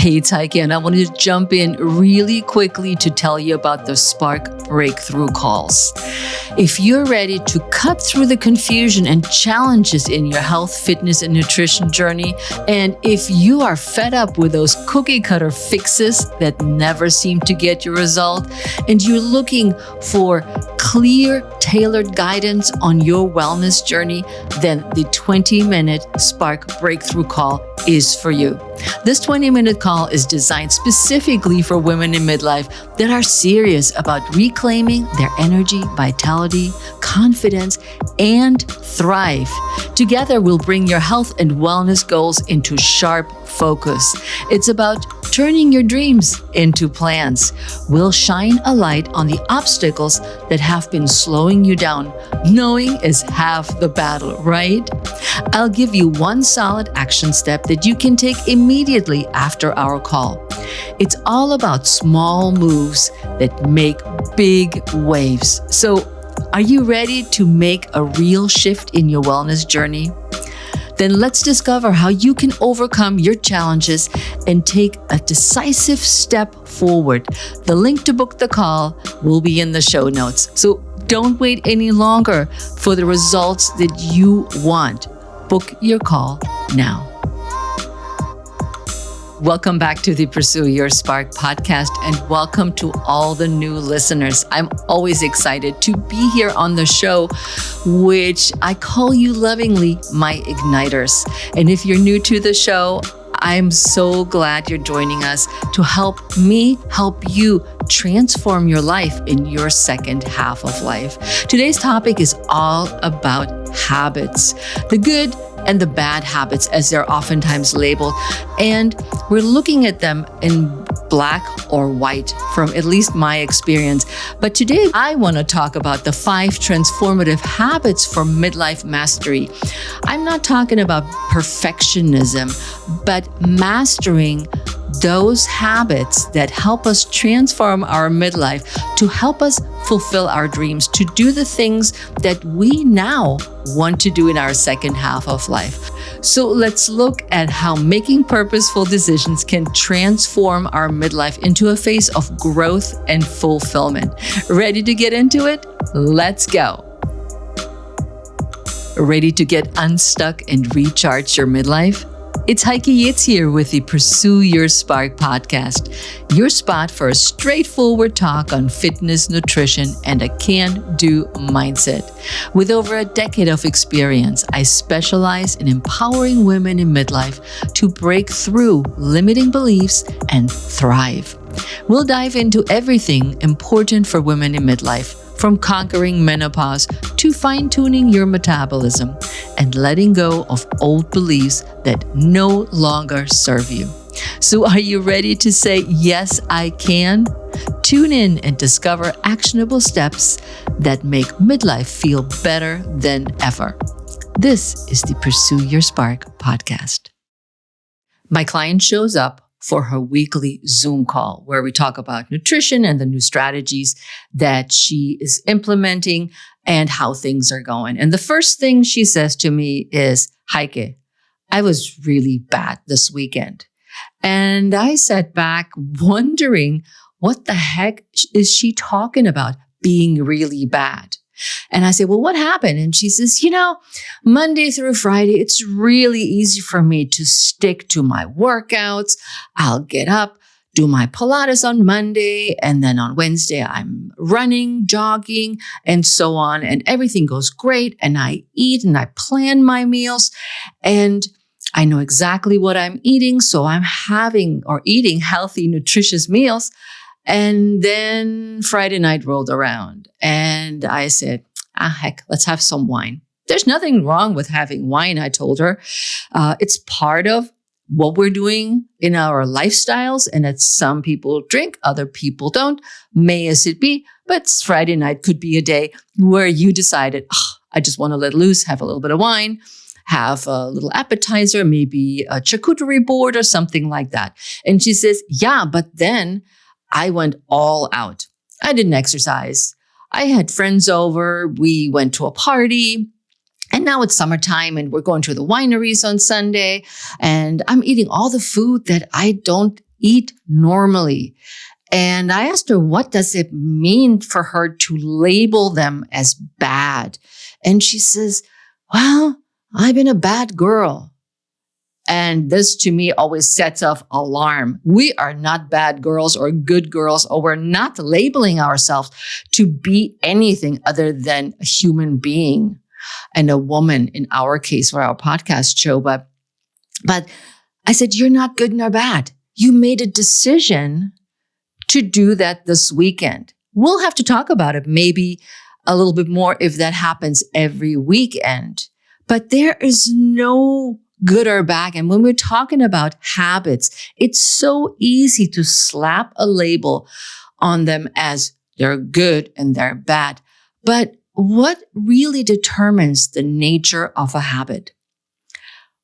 Hey, it's Heike, and I wanted to jump in really quickly to tell you about the Spark Breakthrough Calls. If you're ready to cut through the confusion and challenges in your health, fitness, and nutrition journey, and if you are fed up with those cookie cutter fixes that never seem to get your result, and you're looking for clear, tailored guidance on your wellness journey, then the 20-minute Spark Breakthrough Call is for you. This 20-minute call is designed specifically for women in midlife that are serious about reclaiming their energy, vitality, confidence, and thrive. Together, we'll bring your health and wellness goals into sharp focus. It's about turning your dreams into plans. We'll shine a light on the obstacles that have been slowing you down. Knowing is half the battle, right? I'll give you one solid action step that you can take immediately after our call. It's all about small moves that make big waves. So, are you ready to make a real shift in your wellness journey? Then let's discover how you can overcome your challenges and take a decisive step forward. The link to book the call will be in the show notes. So don't wait any longer for the results that you want. Book your call now. Welcome back to the Pursue Your Spark podcast, and welcome to all the new listeners. I'm always excited to be here on the show, which I call you lovingly my igniters. And if you're new to the show, I'm so glad you're joining us to help me help you transform your life in your second half of life. Today's topic is all about habits, the good and the bad habits, as they're oftentimes labeled. And we're looking at them in black or white from at least my experience. But today I want to talk about the 5 transformative habits for midlife mastery. I'm not talking about perfectionism, but mastering those habits that help us transform our midlife, to help us fulfill our dreams, to do the things that we now want to do in our second half of life. So let's look at how making purposeful decisions can transform our midlife into a phase of growth and fulfillment. Ready to get into it? Let's go. Ready to get unstuck and recharge your midlife? It's Heike Yates here with the Pursue Your Spark podcast, your spot for a straightforward talk on fitness, nutrition, and a can-do mindset. With over a decade of experience, I specialize in empowering women in midlife to break through limiting beliefs and thrive. We'll dive into everything important for women in midlife, from conquering menopause to fine-tuning your metabolism and letting go of old beliefs that no longer serve you. So are you ready to say, yes, I can? Tune in and discover actionable steps that make midlife feel better than ever. This is the Pursue Your Spark podcast. My client shows up for her weekly Zoom call where we talk about nutrition and the new strategies that she is implementing and how things are going. And the first thing she says to me is, Heike, I was really bad this weekend. And I sat back wondering, what the heck is she talking about being really bad? And I say, well, what happened? And she says, Monday through Friday, it's really easy for me to stick to my workouts. I'll get up, do my Pilates on Monday, and then on Wednesday, I'm running, jogging, and so on. And everything goes great. And I eat and I plan my meals, and I know exactly what I'm eating. So I'm having or eating healthy, nutritious meals. And then Friday night rolled around and I said, heck, let's have some wine. There's nothing wrong with having wine, I told her. It's part of what we're doing in our lifestyles, and that some people drink, other people don't. May as it be, but Friday night could be a day where you decided, I just want to let loose, have a little bit of wine, have a little appetizer, maybe a charcuterie board or something like that. And she says, yeah, but then I went all out. I didn't exercise. I had friends over. We went to a party. And now it's summertime and we're going to the wineries on Sunday. And I'm eating all the food that I don't eat normally. And I asked her, what does it mean for her to label them as bad? And she says, well, I've been a bad girl. And this to me always sets off alarm. We are not bad girls or good girls, or we're not labeling ourselves to be anything other than a human being and a woman in our case for our podcast show. But I said, you're not good nor bad. You made a decision to do that this weekend. We'll have to talk about it maybe a little bit more if that happens every weekend. But there is no good or bad. And when we're talking about habits, it's so easy to slap a label on them as they're good and they're bad. But what really determines the nature of a habit?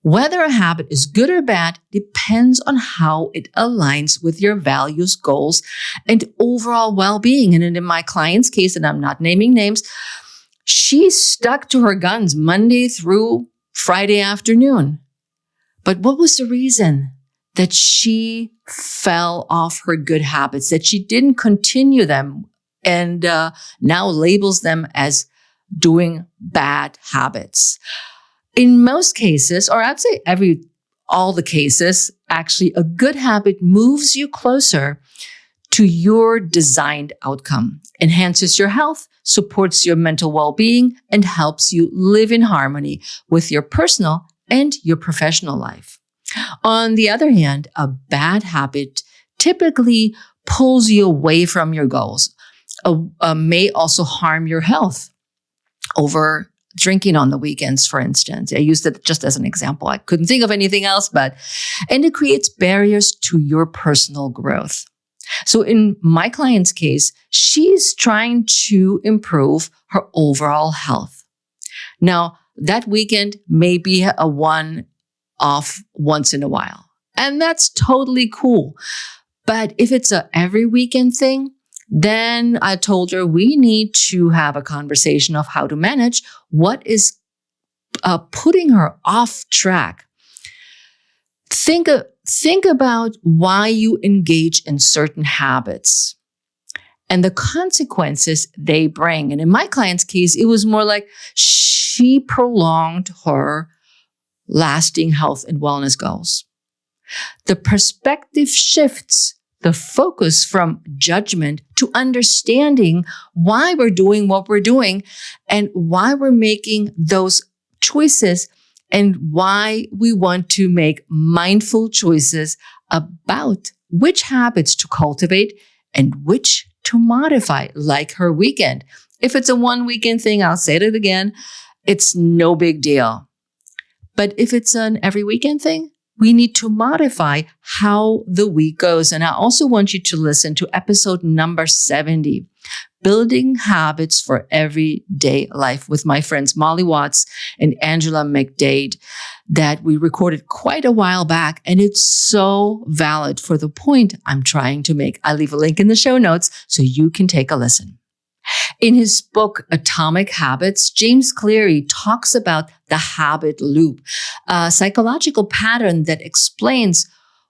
Whether a habit is good or bad depends on how it aligns with your values, goals, and overall well-being. And in my client's case, and I'm not naming names, she stuck to her guns Monday through Friday afternoon. But what was the reason that she fell off her good habits, that she didn't continue them and now labels them as doing bad habits? In most cases, or I'd say all the cases, actually, a good habit moves you closer to your designed outcome, enhances your health, supports your mental well-being, and helps you live in harmony with your personal and your professional life. On the other hand, a bad habit typically pulls you away from your goals, may also harm your health. Over drinking on the weekends, for instance. I used it just as an example. I couldn't think of anything else, and it creates barriers to your personal growth. So in my client's case, she's trying to improve her overall health. Now, that weekend may be a one-off once in a while, and that's totally cool. But if it's a every weekend thing, then I told her we need to have a conversation of how to manage what is putting her off track. Think about why you engage in certain habits and the consequences they bring. And in my client's case, it was more like she prolonged her lasting health and wellness goals. The perspective shifts the focus from judgment to understanding why we're doing what we're doing and why we're making those choices and why we want to make mindful choices about which habits to cultivate and which to modify, like her weekend. If it's a one weekend thing, I'll say it again, it's no big deal. But if it's an every weekend thing, we need to modify how the week goes. And I also want you to listen to episode number 70, Building Habits for Everyday Life, with my friends Molly Watts and Angela McDade, that we recorded quite a while back. And it's so valid for the point I'm trying to make. I'll leave a link in the show notes so you can take a listen. In his book, Atomic Habits, James Cleary talks about the habit loop, a psychological pattern that explains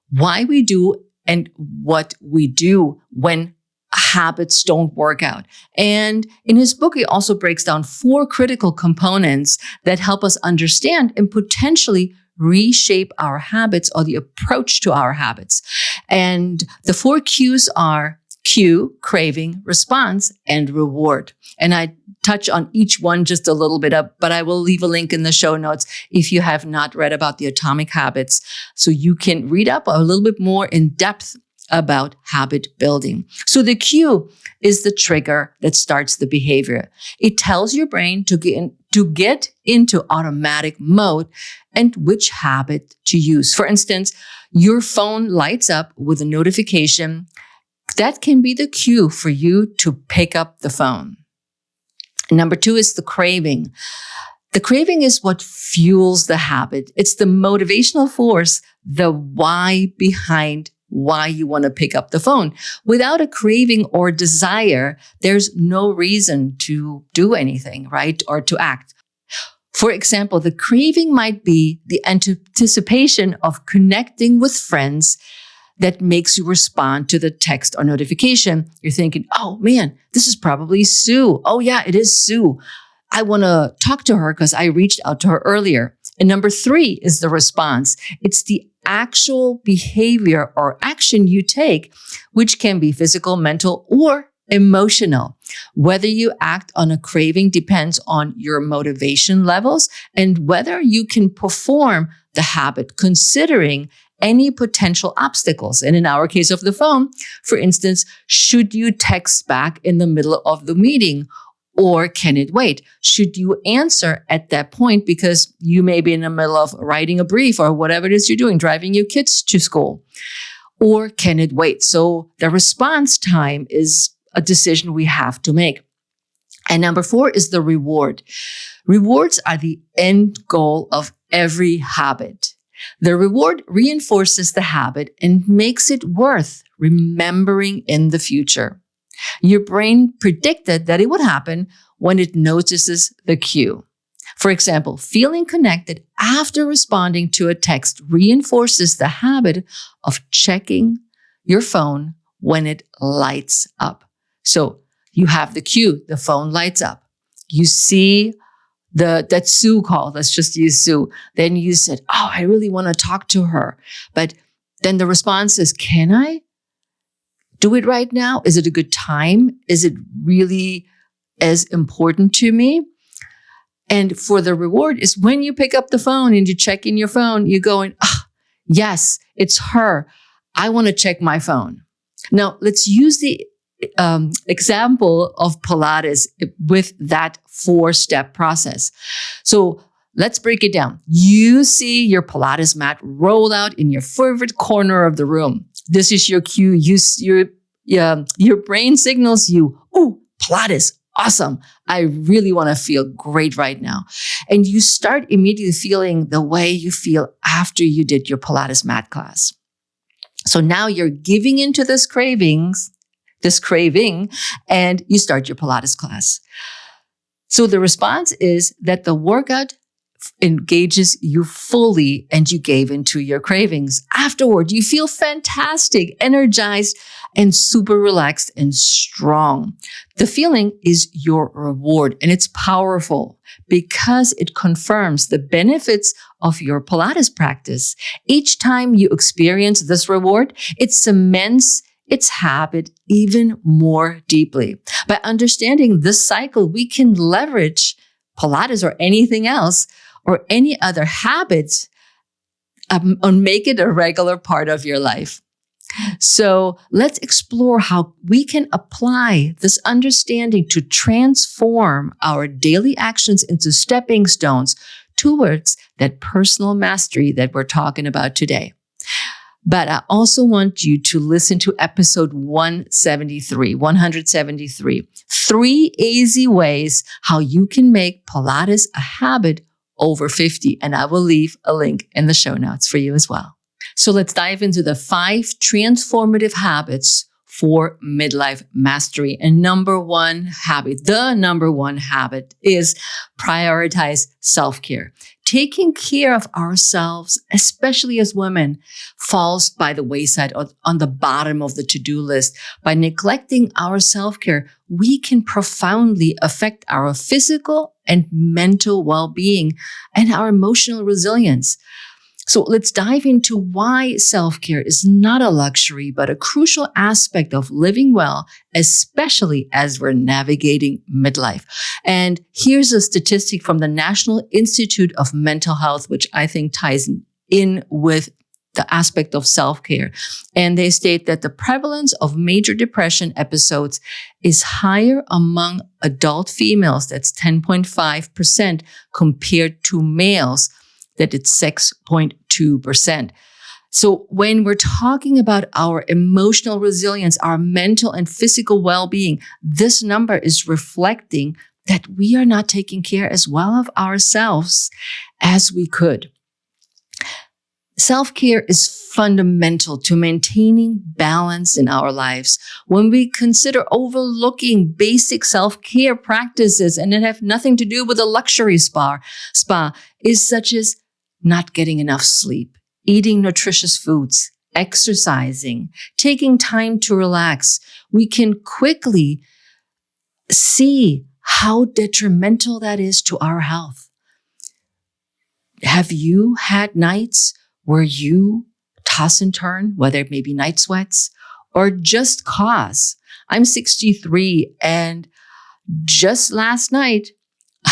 why we do and what we do when habits don't work out. And in his book, he also breaks down 4 critical components that help us understand and potentially reshape our habits or the approach to our habits. And the 4 Qs are cue, craving, response, and reward. And I touch on each one just a little bit up, but I will leave a link in the show notes if you have not read about the Atomic Habits, so you can read up a little bit more in depth about habit building. So the cue is the trigger that starts the behavior. It tells your brain to get into automatic mode and which habit to use. For instance, your phone lights up with a notification. That can be the cue for you to pick up the phone. Number 2 is the craving. The craving is what fuels the habit. It's the motivational force, the why behind why you want to pick up the phone. Without a craving or desire, there's no reason to do anything, right? Or to act. For example, the craving might be the anticipation of connecting with friends that makes you respond to the text or notification. You're thinking, oh man, this is probably Sue. Oh yeah, it is Sue. I want to talk to her because I reached out to her earlier. And number 3 is the response. It's the actual behavior or action you take, which can be physical, mental, or emotional. Whether you act on a craving depends on your motivation levels and whether you can perform the habit considering any potential obstacles. And in our case of the phone, for instance, should you text back in the middle of the meeting? Or can it wait? Should you answer at that point because you may be in the middle of writing a brief or whatever it is you're doing, driving your kids to school? Or can it wait? So the response time is a decision we have to make. And number 4 is the reward. Rewards are the end goal of every habit. The reward reinforces the habit and makes it worth remembering in the future. Your brain predicted that it would happen when it notices the cue. For example, feeling connected after responding to a text reinforces the habit of checking your phone when it lights up. So you have the cue, the phone lights up. You see that Sue called, let's just use Sue. Then you said, oh, I really want to talk to her. But then the response is, can I do it right now? Is it a good time? Is it really as important to me? And for the reward is when you pick up the phone and you check in your phone, you're going, yes, it's her. I want to check my phone. Now, let's use the example of Pilates with that 4-step process. So let's break it down. You see your Pilates mat roll out in your favorite corner of the room. This is your cue. Your brain signals you, oh, Pilates, awesome. I really want to feel great right now. And you start immediately feeling the way you feel after you did your Pilates mat class. So now you're giving into this craving, and you start your Pilates class. So the response is that the workout engages you fully and you gave into your cravings. Afterward, you feel fantastic, energized, and super relaxed and strong. The feeling is your reward, and it's powerful because it confirms the benefits of your Pilates practice. Each time you experience this reward, it cements its habit even more deeply. By understanding this cycle, we can leverage Pilates or anything else or any other habits and make it a regular part of your life. So let's explore how we can apply this understanding to transform our daily actions into stepping stones towards that personal mastery that we're talking about today. But I also want you to listen to episode 173, 3 easy ways how you can make Pilates a habit over 50. And I will leave a link in the show notes for you as well. So let's dive into the 5 transformative habits for midlife mastery. And the number one habit is prioritize self-care. Taking care of ourselves, especially as women, falls by the wayside or on the bottom of the to-do list. By neglecting our self-care, we can profoundly affect our physical and mental well-being and our emotional resilience. So let's dive into why self-care is not a luxury, but a crucial aspect of living well, especially as we're navigating midlife. And here's a statistic from the National Institute of Mental Health, which I think ties in with the aspect of self-care. And they state that the prevalence of major depression episodes is higher among adult females. That's 10.5% compared to males. That it's 6.2%. So when we're talking about our emotional resilience, our mental and physical well-being, this number is reflecting that we are not taking care as well of ourselves as we could. Self-care is fundamental to maintaining balance in our lives. When we consider overlooking basic self-care practices and that have nothing to do with a luxury spa is such as not getting enough sleep, eating nutritious foods, exercising, taking time to relax, we can quickly see how detrimental that is to our health. Have you had nights where you toss and turn, whether it may be night sweats or just cause? I'm 63, and just last night,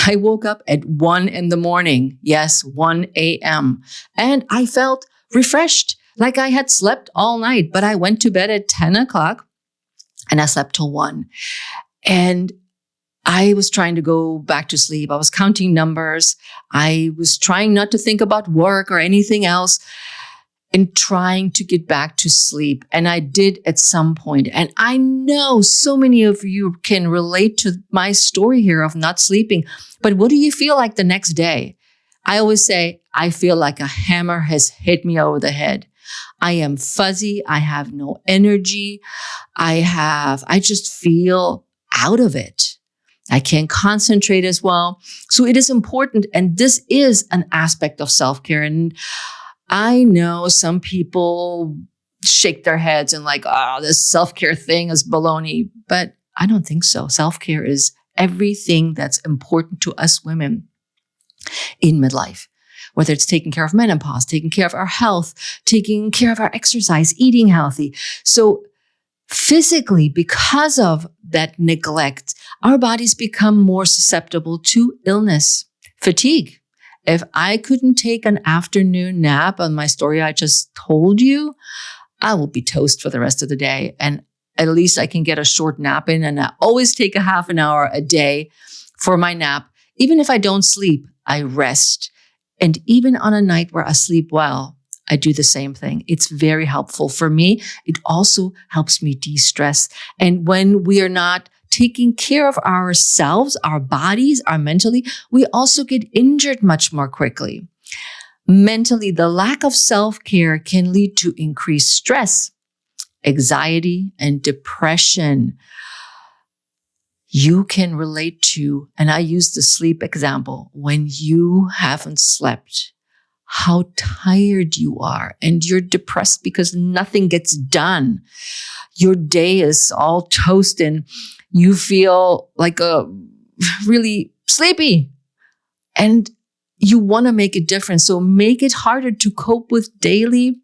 I woke up at 1 a.m. Yes, 1 a.m. And I felt refreshed, like I had slept all night, but I went to bed at 10 o'clock and I slept till 1. And I was trying to go back to sleep. I was counting numbers. I was trying not to think about work or anything else and trying to get back to sleep. And I did at some point. And I know so many of you can relate to my story here of not sleeping. But what do you feel like the next day? I always say, I feel like a hammer has hit me over the head. I am fuzzy. I have no energy. I just feel out of it. I can't concentrate as well. So it is important. And this is an aspect of self-care. And I know some people shake their heads and like, oh, this self-care thing is baloney. But I don't think so. Self-care is everything that's important to us women in midlife, whether it's taking care of menopause, taking care of our health, taking care of our exercise, eating healthy. So physically, because of that neglect, our bodies become more susceptible to illness, fatigue. If I couldn't take an afternoon nap on my story I just told you, I will be toast for the rest of the day. And at least I can get a short nap in. And I always take a half an hour a day for my nap. Even if I don't sleep, I rest. And even on a night where I sleep well, I do the same thing. It's very helpful for me. It also helps me de-stress. And when we are not taking care of ourselves, our bodies, our mentally, we also get injured much more quickly. Mentally, the lack of self-care can lead to increased stress, anxiety, and depression. You can relate to, and I use the sleep example, when you haven't slept, how tired you are, and you're depressed because nothing gets done. Your day is all toast and you feel like really sleepy and you want to make a difference. So make it harder to cope with daily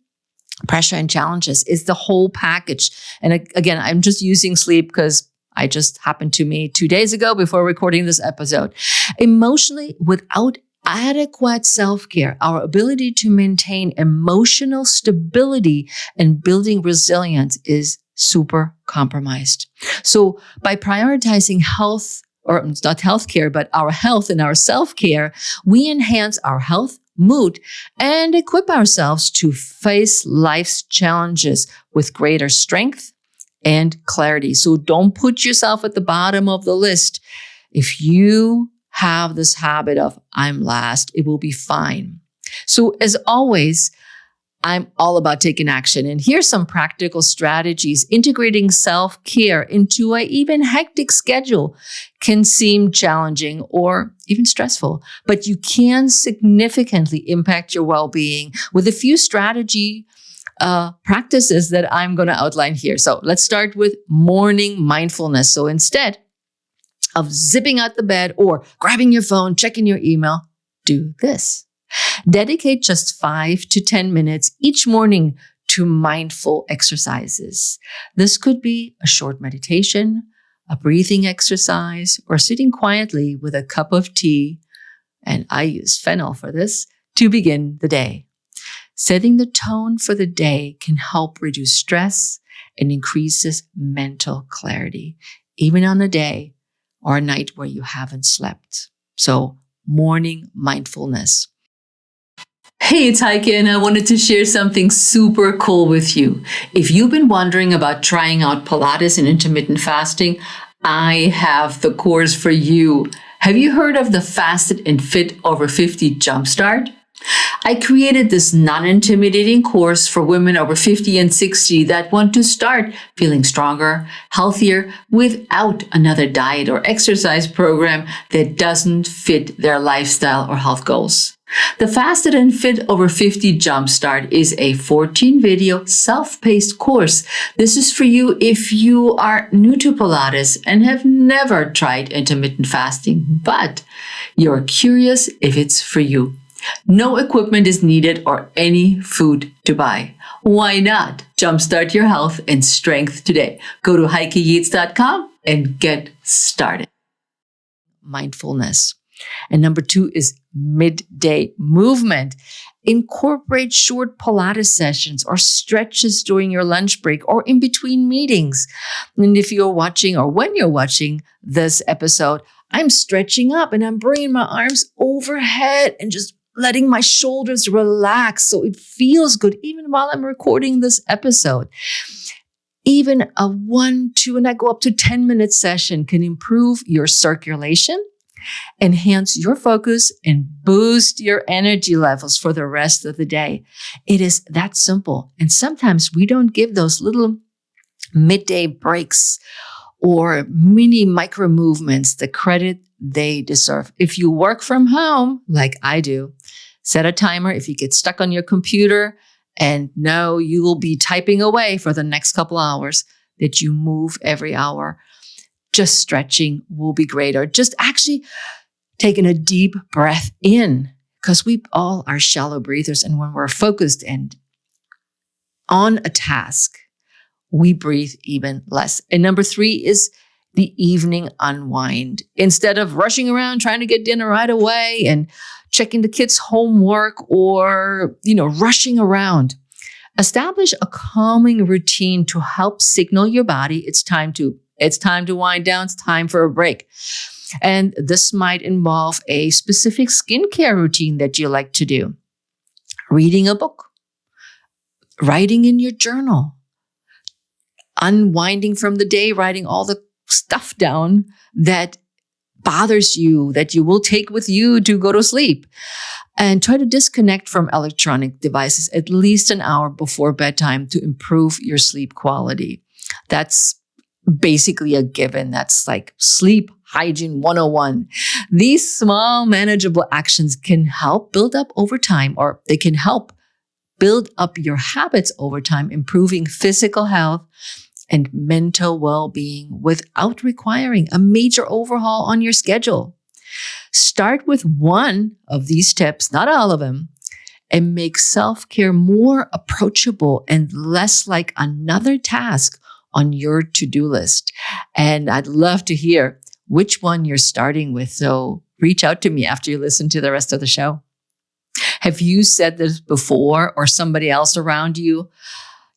pressure and challenges. It's the whole package. And again, I'm just using sleep because I just happened to me 2 days ago before recording this episode. Emotionally, without adequate self-care, our ability to maintain emotional stability and building resilience is super compromised. So by prioritizing health, or it's not healthcare, but our health and our self-care, we enhance our health, mood, and equip ourselves to face life's challenges with greater strength and clarity. So don't put yourself at the bottom of the list. If you have this habit of, I'm last, it will be fine. So as always, I'm all about taking action. And here's some practical strategies. Integrating self-care into an even hectic schedule can seem challenging or even stressful, but you can significantly impact your well-being with a few strategy practices that I'm going to outline here. So let's start with morning mindfulness. So instead of zipping out the bed or grabbing your phone, checking your email, do this. Dedicate just 5 to 10 minutes each morning to mindful exercises. This could be a short meditation, a breathing exercise, or sitting quietly with a cup of tea, and I use fennel for this, to begin the day. Setting the tone for the day can help reduce stress and increases mental clarity, even on a day or a night where you haven't slept. So, morning mindfulness. Hey, it's Heike, and I wanted to share something super cool with you. If you've been wondering about trying out Pilates and intermittent fasting, I have the course for you. Have you heard of the Fasted and Fit Over 50 Jumpstart? I created this non-intimidating course for women over 50 and 60 that want to start feeling stronger, healthier, without another diet or exercise program that doesn't fit their lifestyle or health goals. The Fasted and Fit Over 50 Jumpstart is a 14-video self-paced course. This is for you if you are new to Pilates and have never tried intermittent fasting, but you're curious if it's for you. No equipment is needed or any food to buy. Why not jumpstart your health and strength today? Go to heikeyates.com and get started. Mindfulness. And number 2 is midday movement. Incorporate short Pilates sessions or stretches during your lunch break or in between meetings. And if you're watching or when you're watching this episode, I'm stretching up and I'm bringing my arms overhead and just letting my shoulders relax so it feels good even while I'm recording this episode. Even a 1, 2, and I go up to 10-minute session can improve your circulation, enhance your focus, and boost your energy levels for the rest of the day. It is that simple. And sometimes we don't give those little midday breaks or mini micro movements the credit they deserve. If you work from home, like I do, set a timer. If you get stuck on your computer and know you will be typing away for the next couple hours, that you move every hour. Just stretching will be great, or just actually taking a deep breath in, because we all are shallow breathers. And when we're focused and on a task, we breathe even less. And number 3 is the evening unwind. Instead of rushing around trying to get dinner right away and checking the kids' homework or, rushing around, establish a calming routine to help signal your body it's time to wind down, it's time for a break. And this might involve a specific skincare routine that you like to do. Reading a book, writing in your journal, unwinding from the day, writing all the stuff down that bothers you, that you will take with you to go to sleep. And try to disconnect from electronic devices at least an hour before bedtime to improve your sleep quality. That's basically a given. That's like sleep hygiene 101. These small manageable actions can help build up over time, or they can help build up your habits over time, improving physical health and mental well-being without requiring a major overhaul on your schedule. Start with one of these tips, not all of them, and make self-care more approachable and less like another task on your to-do list. And I'd love to hear which one you're starting with. So reach out to me after you listen to the rest of the show. Have you said this before, or somebody else around you?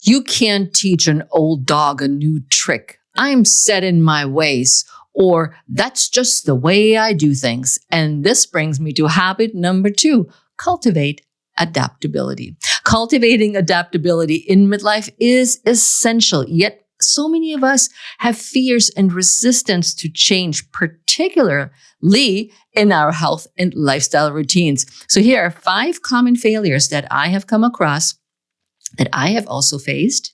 You can't teach an old dog a new trick. I'm set in my ways. Or that's just the way I do things. And this brings me to habit number 2, cultivate adaptability. Cultivating adaptability in midlife is essential, yet so many of us have fears and resistance to change, particularly in our health and lifestyle routines. So here are 5 common failures that I have come across, that I have also faced,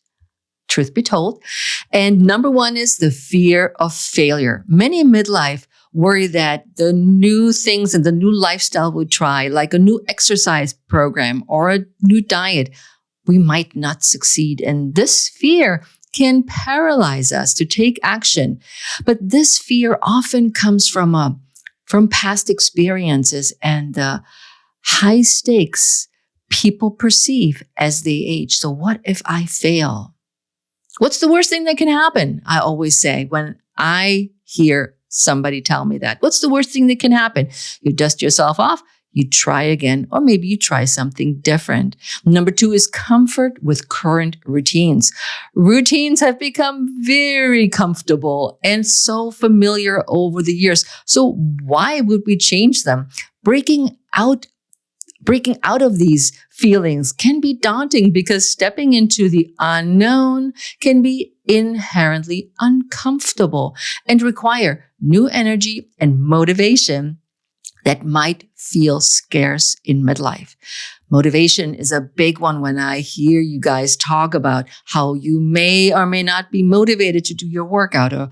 truth be told. And number 1 is the fear of failure. Many in midlife worry that the new things and the new lifestyle we try, like a new exercise program or a new diet, we might not succeed. And this fear can paralyze us to take action. But this fear often comes from past experiences and the high stakes people perceive as they age. So what if I fail? What's the worst thing that can happen? I always say when I hear somebody tell me that. What's the worst thing that can happen? You dust yourself off, you try again, or maybe you try something different. Number 2 is comfort with current routines. Routines have become very comfortable and so familiar over the years. So why would we change them? Breaking out of these feelings can be daunting because stepping into the unknown can be inherently uncomfortable and require new energy and motivation that might feel scarce in midlife. Motivation is a big one when I hear you guys talk about how you may or may not be motivated to do your workout, or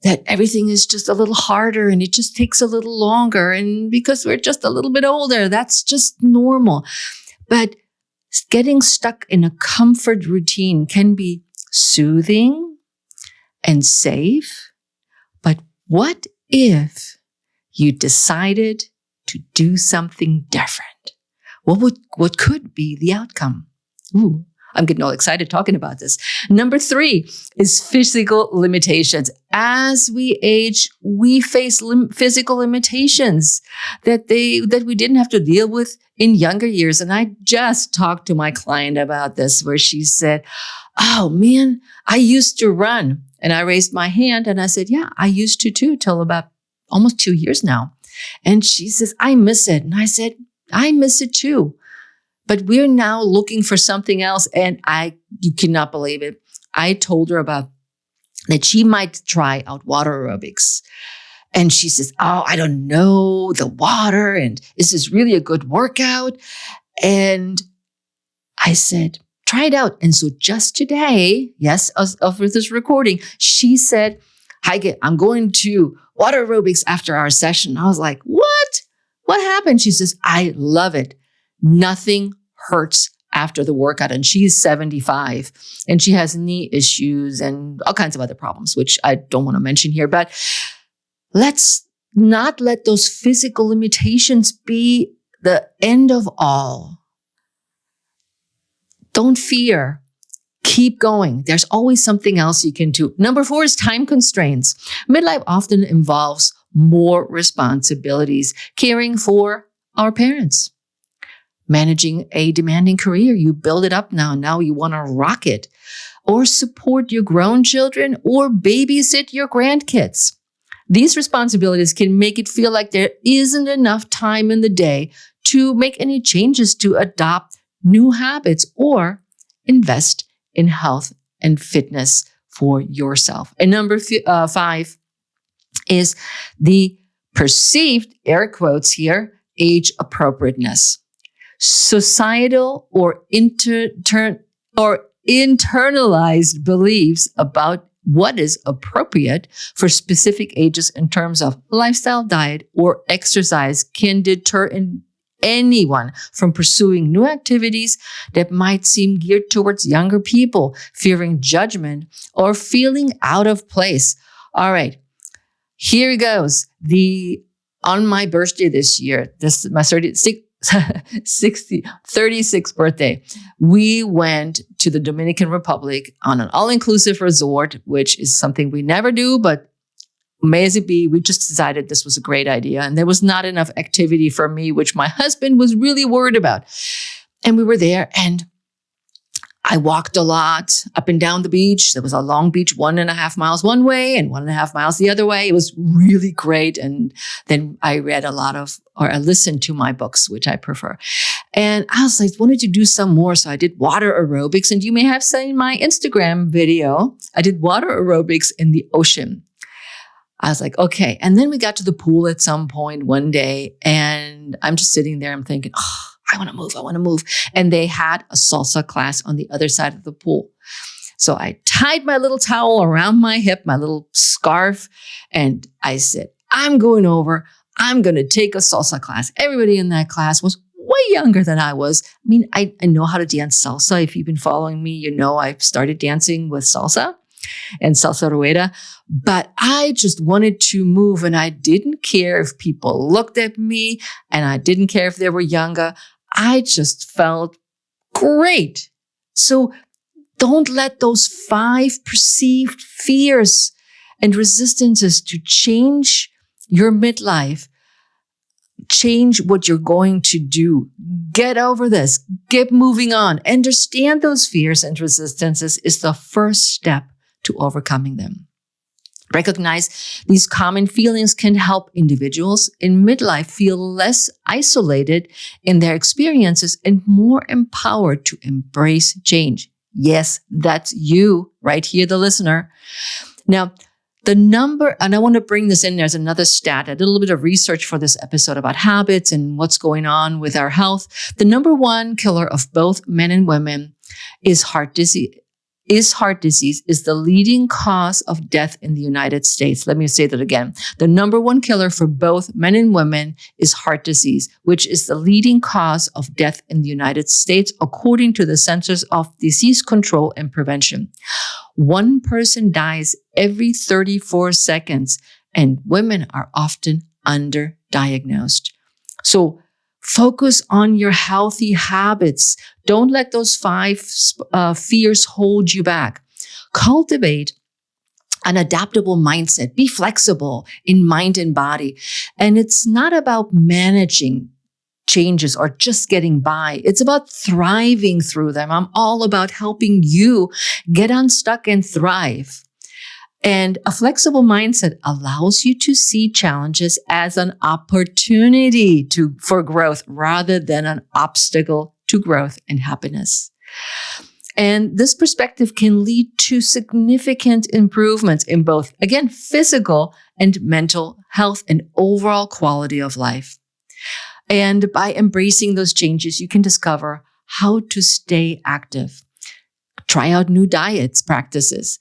that everything is just a little harder and it just takes a little longer. And because we're just a little bit older, that's just normal. But getting stuck in a comfort routine can be soothing and safe. But what if you decided to do something different? What could be the outcome? Ooh, I'm getting all excited talking about this. Number 3 is physical limitations. As we age, we face physical limitations that we didn't have to deal with in younger years. And I just talked to my client about this, where she said, "Oh man, I used to run." And I raised my hand and I said, "Yeah, I used to too, till about almost 2 years now." And she says, "I miss it." And I said, "I miss it too. But we're now looking for something else." And you cannot believe it. I told her about that she might try out water aerobics. And she says, "Oh, I don't know, the water, and is this really a good workout?" And I said, "Try it out." And so just today, yes, of this recording, she said, "Heike, I'm going to water aerobics after our session." I was like, "What? What happened?" She says, "I love it. Nothing hurts after the workout." And she's 75 and she has knee issues and all kinds of other problems, which I don't want to mention here. But let's not let those physical limitations be the end of all. Don't fear. Keep going. There's always something else you can do. Number 4 is time constraints. Midlife often involves more responsibilities, caring for our parents, managing a demanding career. You build it up now you want to rock it, or support your grown children, or babysit your grandkids. These responsibilities can make it feel like there isn't enough time in the day to make any changes, to adopt new habits, or invest in health and fitness for yourself. And number 5 is the perceived, air quotes here, age appropriateness. Societal or internalized beliefs about what is appropriate for specific ages in terms of lifestyle, diet, or exercise can deter anyone from pursuing new activities that might seem geared towards younger people, fearing judgment or feeling out of place. All right, here goes. On my birthday this year, this is my 36th birthday, we went to the Dominican Republic on an all-inclusive resort, which is something we never do, but may as it be, we just decided this was a great idea. And there was not enough activity for me, which my husband was really worried about. And we were there and I walked a lot up and down the beach. There was a long beach, 1.5 miles one way and 1.5 miles the other way. It was really great. And then I read I listened to my books, which I prefer. And I was like, wanted to do some more. So I did water aerobics. And you may have seen my Instagram video. I did water aerobics in the ocean. I was like, okay. And then we got to the pool at some point one day and I'm just sitting there. I'm thinking, oh, I want to move. And they had a salsa class on the other side of the pool. So I tied my little towel around my hip, my little scarf. And I said, I'm going over. I'm going to take a salsa class. Everybody in that class was way younger than I was. I mean, I know how to dance salsa. If you've been following me, you know I've started dancing with salsa and salsa rueda. But I just wanted to move and I didn't care if people looked at me and I didn't care if they were younger. I just felt great. So don't let those 5 perceived fears and resistances to change your midlife, change what you're going to do. Get over this. Get moving on. Understand those fears and resistances is the first step to overcoming them. Recognize these common feelings can help individuals in midlife feel less isolated in their experiences and more empowered to embrace change. Yes, that's you right here, the listener. Now, the number, and I want to bring this in, there's another stat. I did a little bit of research for this episode about habits and what's going on with our health. The number 1 killer of both men and women is heart disease. is heart disease is the leading cause of death in the United States. Let me say that again. The number one killer for both men and women is heart disease, which is the leading cause of death in the United States, according to the Centers of Disease Control and Prevention. One person dies every 34 seconds, and women are often underdiagnosed. So focus on your healthy habits. Don't let those 5 fears hold you back. Cultivate an adaptable mindset. Be flexible in mind and body. And it's not about managing changes or just getting by. It's about thriving through them. I'm all about helping you get unstuck and thrive. And a flexible mindset allows you to see challenges as an opportunity for growth rather than an obstacle to growth and happiness. And this perspective can lead to significant improvements in both, again, physical and mental health and overall quality of life. And by embracing those changes, you can discover how to stay active. Try out new diets practices.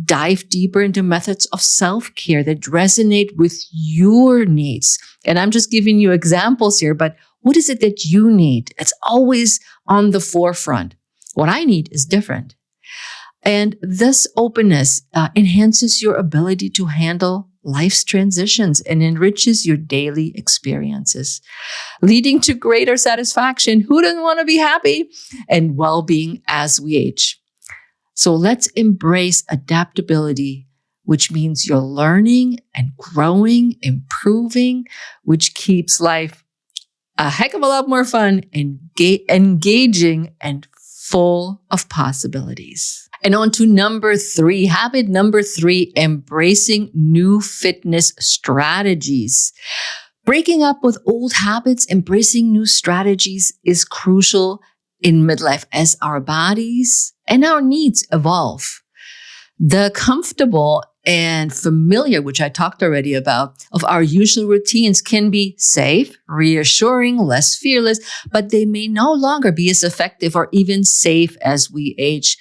Dive deeper into methods of self-care that resonate with your needs. And I'm just giving you examples here, but what is it that you need? It's always on the forefront. What I need is different. And this openness enhances your ability to handle life's transitions and enriches your daily experiences, leading to greater satisfaction. Who doesn't want to be happy? And well-being as we age. So let's embrace adaptability, which means you're learning and growing, improving, which keeps life a heck of a lot more fun, engaging, and full of possibilities. And on to number 3, habit number 3, embracing new fitness strategies. Breaking up with old habits, embracing new strategies is crucial in midlife as our bodies and our needs evolve. The comfortable and familiar, which I talked already about, of our usual routines can be safe, reassuring, less fearless, but they may no longer be as effective or even safe as we age.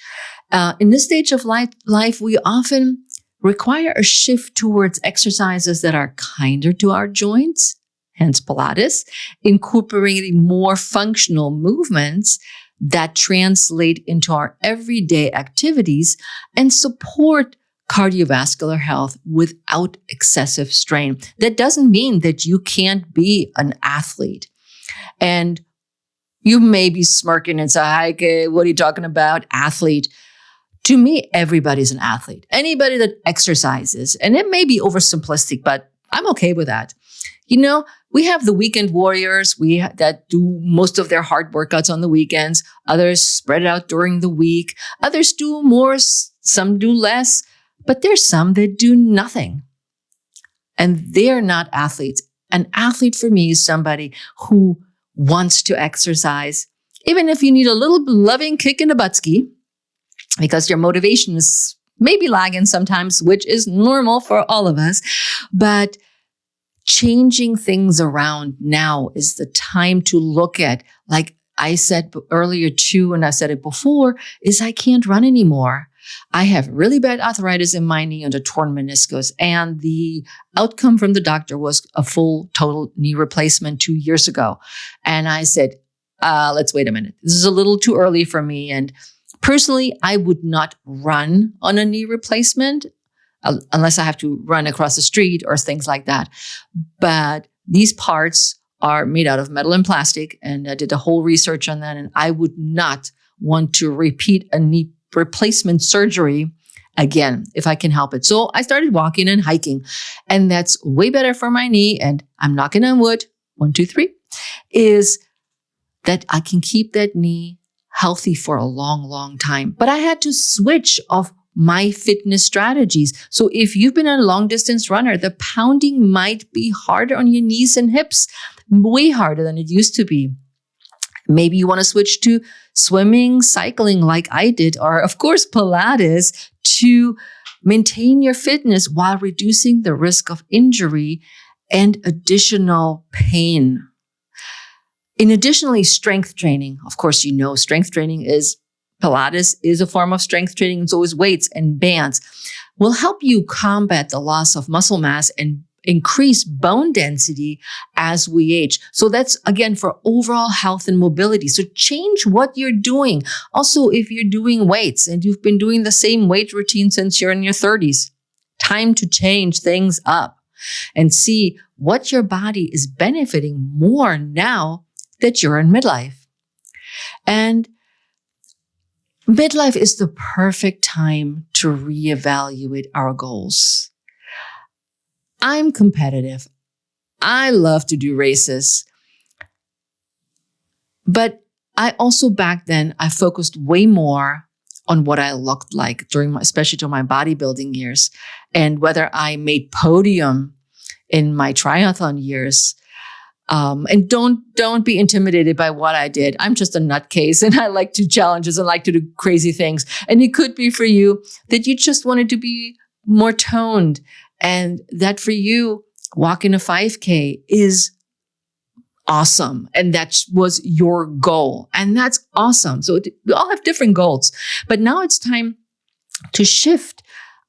In this stage of life, we often require a shift towards exercises that are kinder to our joints, hence Pilates, incorporating more functional movements that translate into our everyday activities and support cardiovascular health without excessive strain. That doesn't mean that you can't be an athlete. And you may be smirking and say, Heike, what are you talking about? Athlete. To me, everybody's an athlete. Anybody that exercises, and it may be oversimplistic, but I'm okay with that. You know, we have the weekend warriors that do most of their hard workouts on the weekends. Others spread it out during the week. Others do more, some do less. But there's some that do nothing. And they're not athletes. An athlete for me is somebody who wants to exercise, even if you need a little loving kick in the buttski, because your motivation is maybe lagging sometimes, which is normal for all of us. But changing things around now is the time to look at, like I said earlier too, and I said it before, is I can't run anymore. I have really bad arthritis in my knee and a torn meniscus. And the outcome from the doctor was a full total knee replacement 2 years ago. And I said, let's wait a minute. This is a little too early for me. And personally, I would not run on a knee replacement unless I have to run across the street or things like that. But these parts are made out of metal and plastic. And I did the whole research on that. And I would not want to repeat a knee replacement surgery again, if I can help it. So I started walking and hiking, and that's way better for my knee. And I'm knocking on wood, 1, 2, 3, is that I can keep that knee healthy for a long, long time. But I had to switch off my fitness strategies. So if you've been a long distance runner, the pounding might be harder on your knees and hips, way harder than it used to be. Maybe you want to switch to swimming, cycling like I did, or of course, Pilates to maintain your fitness while reducing the risk of injury and additional pain. In additionally, strength training. Of course, you know, strength training is Pilates is a form of strength training. It's always weights and bands. Will help you combat the loss of muscle mass and increase bone density as we age. So that's, again, for overall health and mobility. So change what you're doing. Also, if you're doing weights and you've been doing the same weight routine since you're in your 30s, time to change things up and see what your body is benefiting more now that you're in midlife. And midlife is the perfect time to reevaluate our goals. I'm competitive. I love to do races. But I also back then, I focused way more on what I looked like especially during my bodybuilding years, and whether I made podium in my triathlon years. And don't be intimidated by what I did. I'm just a nutcase and I like to challenges and like to do crazy things. And it could be for you that you just wanted to be more toned, and that for you, walking a 5K is awesome. And that was your goal. And that's awesome. So we all have different goals. But now it's time to shift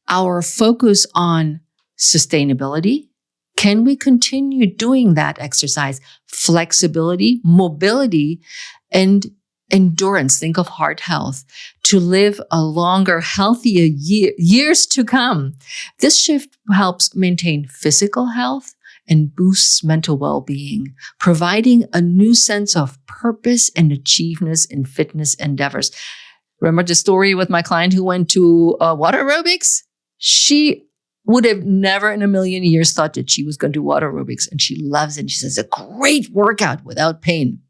our focus on sustainability. Can we continue doing that exercise? Flexibility, mobility, and endurance. Think of heart health to live a longer, healthier years to come. This shift helps maintain physical health and boosts mental well-being, providing a new sense of purpose and achievement in fitness endeavors. Remember the story with my client who went to water aerobics? She would have never in a million years thought that she was going to do water aerobics, and she loves it. She says, it's a great workout without pain.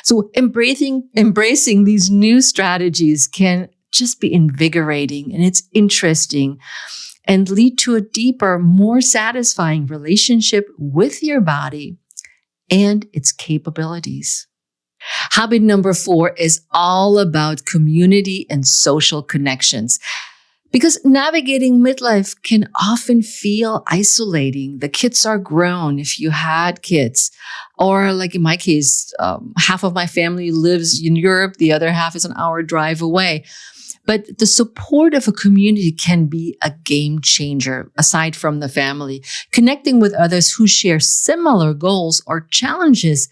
So embracing these new strategies can just be invigorating, and it's interesting and lead to a deeper, more satisfying relationship with your body and its capabilities. Habit number 4 is all about community and social connections. Because navigating midlife can often feel isolating. The kids are grown if you had kids. Or like in my case, half of my family lives in Europe. The other half is an hour drive away. But the support of a community can be a game changer aside from the family. Connecting with others who share similar goals or challenges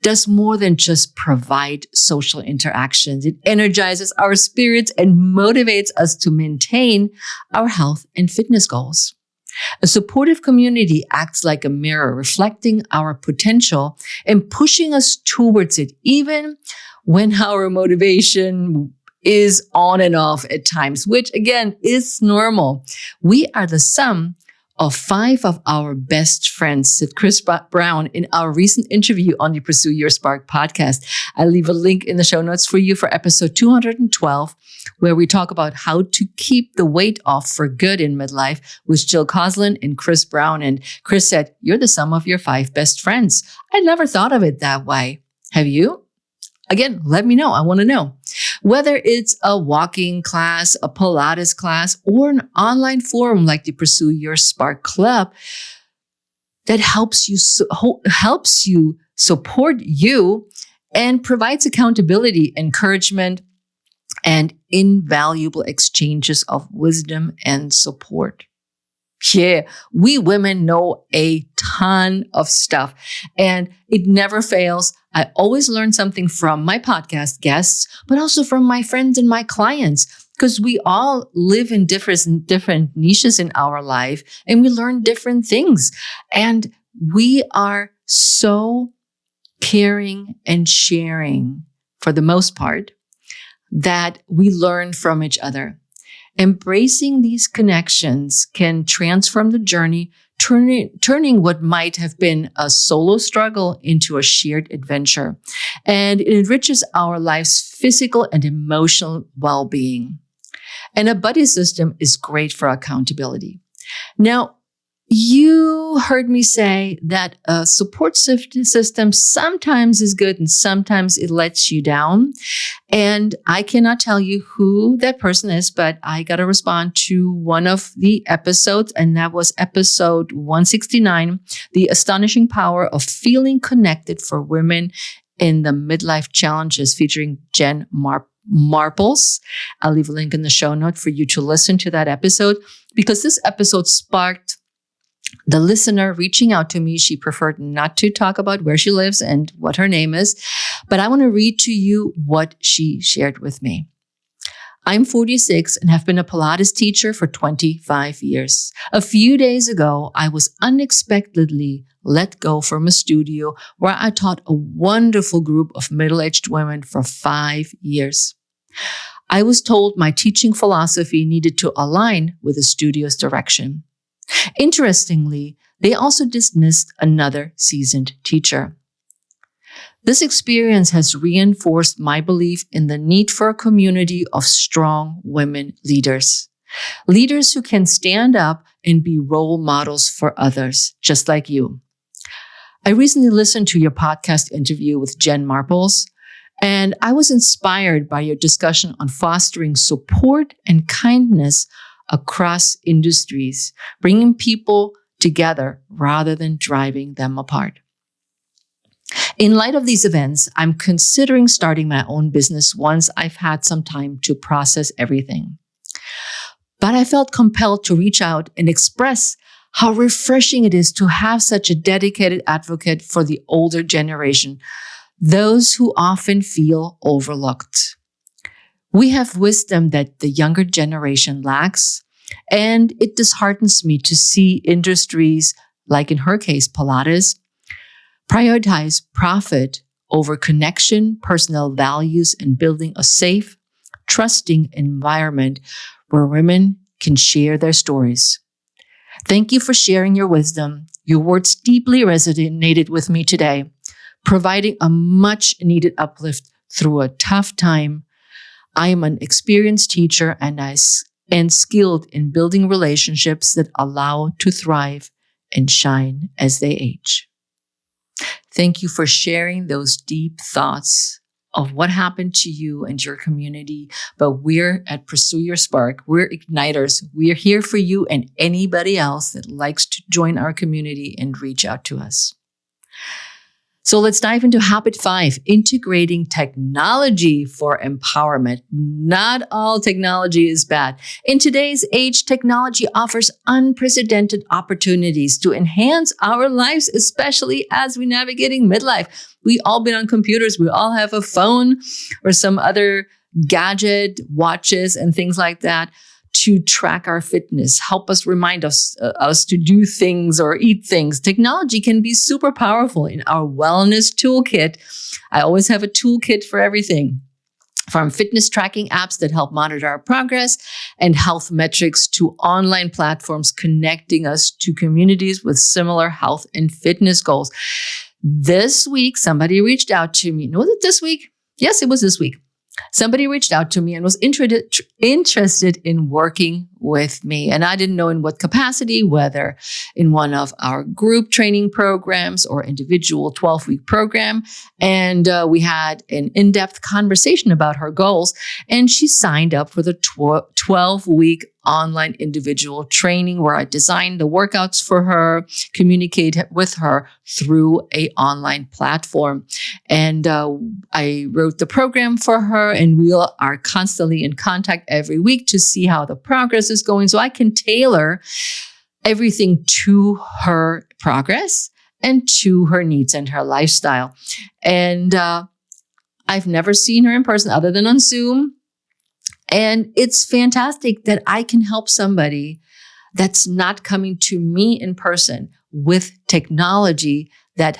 does more than just provide social interactions. It energizes our spirits and motivates us to maintain our health and fitness goals. A supportive community acts like a mirror, reflecting our potential and pushing us towards it, even when our motivation is on and off at times, which again is normal. We are the sum of 5 of our best friends, said Chris Brown in our recent interview on the Pursue Your Spark podcast. I leave a link in the show notes for you for episode 212, where we talk about how to keep the weight off for good in midlife with Jill Coslin and Chris Brown. And Chris said, you're the sum of your 5 best friends. I never thought of it that way. Have you? Again, let me know. I want to know. Whether it's a walking class, a Pilates class, or an online forum like the Pursue Your Spark Club that helps you support you and provides accountability, encouragement, and invaluable exchanges of wisdom and support. Yeah, we women know a ton of stuff, and it never fails. I always learn something from my podcast guests, but also from my friends and my clients, because we all live in different niches in our life, and we learn different things. And we are so caring and sharing for the most part that we learn from each other. Embracing these connections can transform the journey, turning what might have been a solo struggle into a shared adventure. And it enriches our life's physical and emotional well-being. And a buddy system is great for accountability. Now, you heard me say that a support system sometimes is good and sometimes it lets you down. And I cannot tell you who that person is, but I got to respond to one of the episodes, and that was episode 169, The Astonishing Power of Feeling Connected for Women in the Midlife Challenges, featuring Jen Marples. I'll leave a link in the show note for you to listen to that episode, because this episode sparked the listener reaching out to me. She preferred not to talk about where she lives and what her name is, but I want to read to you what she shared with me. I'm 46 and have been a Pilates teacher for 25 years. A few days ago, I was unexpectedly let go from a studio where I taught a wonderful group of middle-aged women for 5 years. I was told my teaching philosophy needed to align with the studio's direction. Interestingly, they also dismissed another seasoned teacher. This experience has reinforced my belief in the need for a community of strong women leaders. Leaders who can stand up and be role models for others, just like you. I recently listened to your podcast interview with Jen Marples, and I was inspired by your discussion on fostering support and kindness across industries, bringing people together rather than driving them apart. In light of these events, I'm considering starting my own business once I've had some time to process everything. But I felt compelled to reach out and express how refreshing it is to have such a dedicated advocate for the older generation, those who often feel overlooked. We have wisdom that the younger generation lacks, and it disheartens me to see industries, like in her case, Pilates, prioritize profit over connection, personal values, and building a safe, trusting environment where women can share their stories. Thank you for sharing your wisdom. Your words deeply resonated with me today, providing a much-needed uplift through a tough time. I am an experienced teacher and skilled in building relationships that allow to thrive and shine as they age. Thank you for sharing those deep thoughts of what happened to you and your community. But we're at Pursue Your Spark. We're igniters. We're here for you and anybody else that likes to join our community and reach out to us. So let's dive into habit 5, integrating technology for empowerment. Not all technology is bad. In today's age, technology offers unprecedented opportunities to enhance our lives, especially as we're navigating midlife. We all been on computers. We all have a phone or some other gadget, watches, and things like that to track our fitness, help us remind us to do things or eat things. Technology can be super powerful. In our wellness toolkit, I always have a toolkit for everything, from fitness tracking apps that help monitor our progress and health metrics to online platforms connecting us to communities with similar health and fitness goals. This week, somebody reached out to me. Was it this week? Yes, it was this week. Somebody reached out to me and was interested in working with me. And I didn't know in what capacity, whether in one of our group training programs or individual 12-week program. And we had an in-depth conversation about her goals. And she signed up for the 12-week online individual training where I designed the workouts for her, communicate with her through an online platform. And I wrote the program for her, and we are constantly in contact every week to see how the progress is going, so I can tailor everything to her progress and to her needs and her lifestyle. And I've never seen her in person other than on Zoom. And it's fantastic that I can help somebody that's not coming to me in person with technology that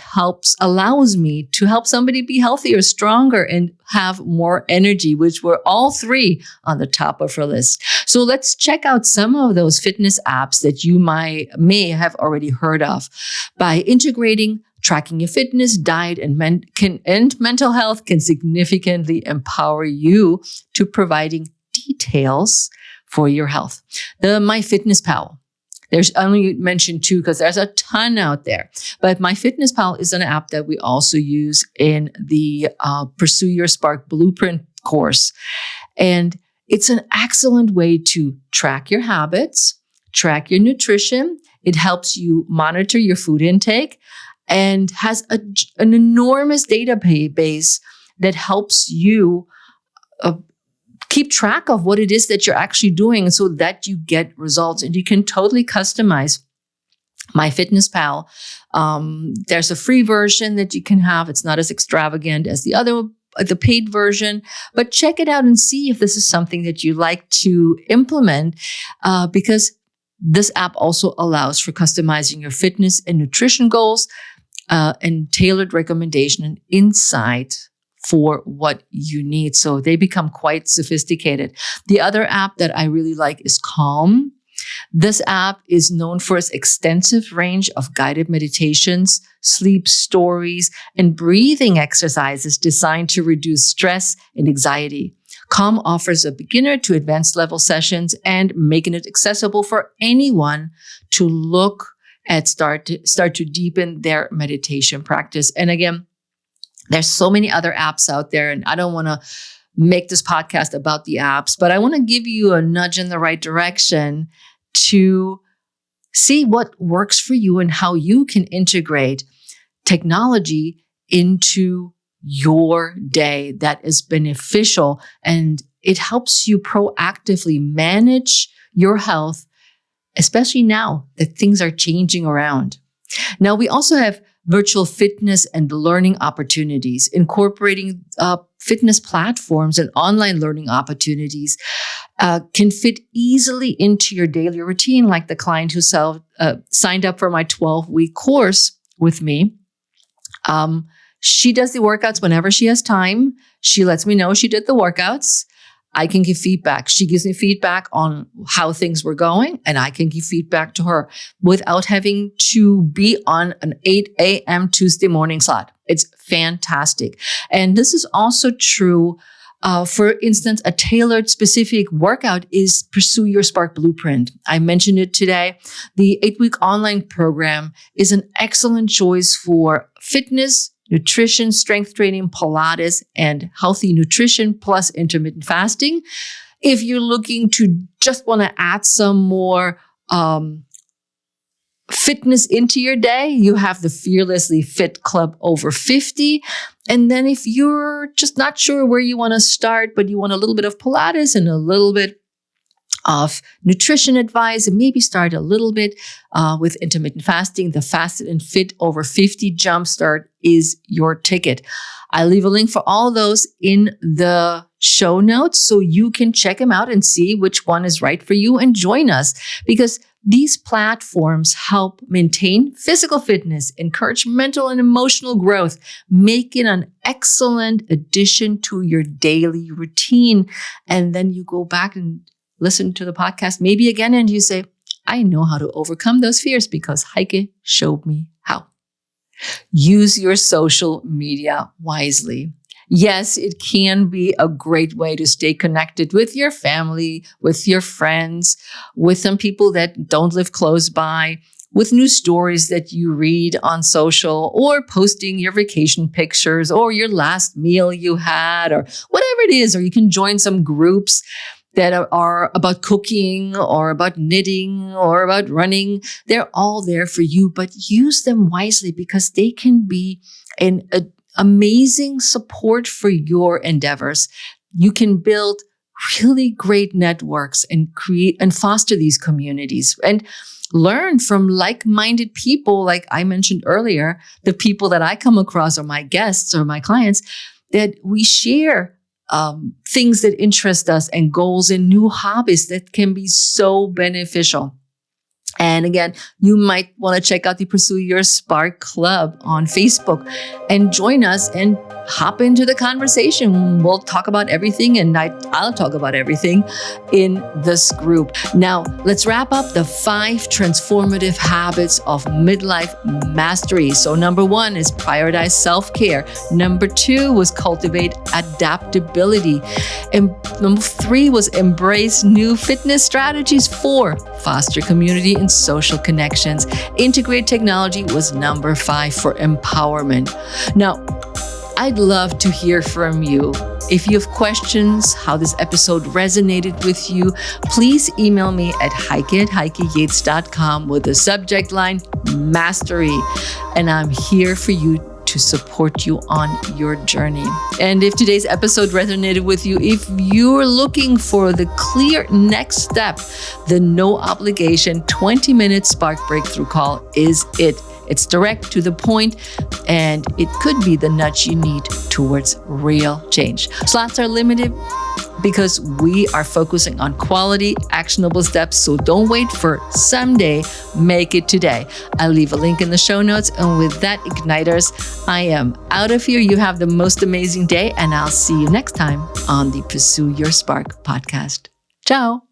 allows me to help somebody be healthier, stronger, and have more energy, which were all three on the top of her list. So let's check out some of those fitness apps that you may have already heard of. By integrating tracking your fitness, diet, and mental health can significantly empower you to providing details for your health. The MyFitnessPal. There's only mentioned 2 because there's a ton out there. But MyFitnessPal is an app that we also use in the Pursue Your Spark Blueprint course. And it's an excellent way to track your habits, track your nutrition. It helps you monitor your food intake and has an enormous database that helps you keep track of what it is that you're actually doing so that you get results. And you can totally customize MyFitnessPal. There's a free version that you can have. It's not as extravagant as the paid version, but check it out and see if this is something that you like to implement, because this app also allows for customizing your fitness and nutrition goals, and tailored recommendation and insight for what you need. So they become quite sophisticated. The other app that I really like is Calm. This app is known for its extensive range of guided meditations, sleep stories, and breathing exercises designed to reduce stress and anxiety. Calm offers a beginner to advanced level sessions and making it accessible for anyone to look at start to deepen their meditation practice. And again, there's so many other apps out there, and I don't want to make this podcast about the apps, but I want to give you a nudge in the right direction to see what works for you and how you can integrate technology into your day that is beneficial, and it helps you proactively manage your health, especially now that things are changing around. Now, we also have virtual fitness and learning opportunities, incorporating fitness platforms and online learning opportunities can fit easily into your daily routine, like the client who signed up for my 12-week course with me. She does the workouts whenever she has time. She lets me know she did the workouts. I can give feedback. She gives me feedback on how things were going, and I can give feedback to her without having to be on an 8 a.m. Tuesday morning slot. It's fantastic. And this is also true. For instance, a tailored specific workout is Pursue Your Spark Blueprint. I mentioned it today. The 8-week online program is an excellent choice for fitness, nutrition, strength training, Pilates, and healthy nutrition plus intermittent fasting. If you're looking to just want to add some more fitness into your day, you have the Fearlessly Fit Club Over 50. And then if you're just not sure where you want to start, but you want a little bit of Pilates and a little bit of nutrition advice, and maybe start a little bit with intermittent fasting, the Fasted and Fit Over 50 Jumpstart is your ticket. I leave a link for all those in the show notes so you can check them out and see which one is right for you and join us, because these platforms help maintain physical fitness, encourage mental and emotional growth, make it an excellent addition to your daily routine. And then you go back and listen to the podcast maybe again, and you say, I know how to overcome those fears because Heike showed me how. Use your social media wisely. Yes, it can be a great way to stay connected with your family, with your friends, with some people that don't live close by, with new stories that you read on social, or posting your vacation pictures or your last meal you had, or whatever it is. Or you can join some groups that are about cooking or about knitting or about running. They're all there for you, but use them wisely because they can be an amazing support for your endeavors. You can build really great networks and create and foster these communities and learn from like-minded people. Like I mentioned earlier, the people that I come across are my guests or my clients, that we share things that interest us and goals and new hobbies that can be so beneficial. And again, you might want to check out the Pursue Your Spark Club on Facebook and join us and hop into the conversation. We'll talk about everything, and I'll talk about everything in this group. Now, let's wrap up the 5 transformative habits of midlife mastery. So number 1 is prioritize self-care. Number 2 was cultivate adaptability. And number 3 was embrace new fitness strategies. 4, foster community and social connections. Integrate technology was number 5 for empowerment. Now, I'd love to hear from you. If you have questions, how this episode resonated with you, please email me at heike@heikeyates.com with the subject line Mastery. And I'm here for you to support you on your journey. And if today's episode resonated with you, if you're looking for the clear next step, the no obligation 20-minute Spark Breakthrough Call is it. It's direct to the point, and it could be the nudge you need towards real change. Slots are limited because we are focusing on quality, actionable steps. So don't wait for someday, make it today. I'll leave a link in the show notes. And with that, Igniters, I am out of here. You have the most amazing day, and I'll see you next time on the Pursue Your Spark podcast. Ciao.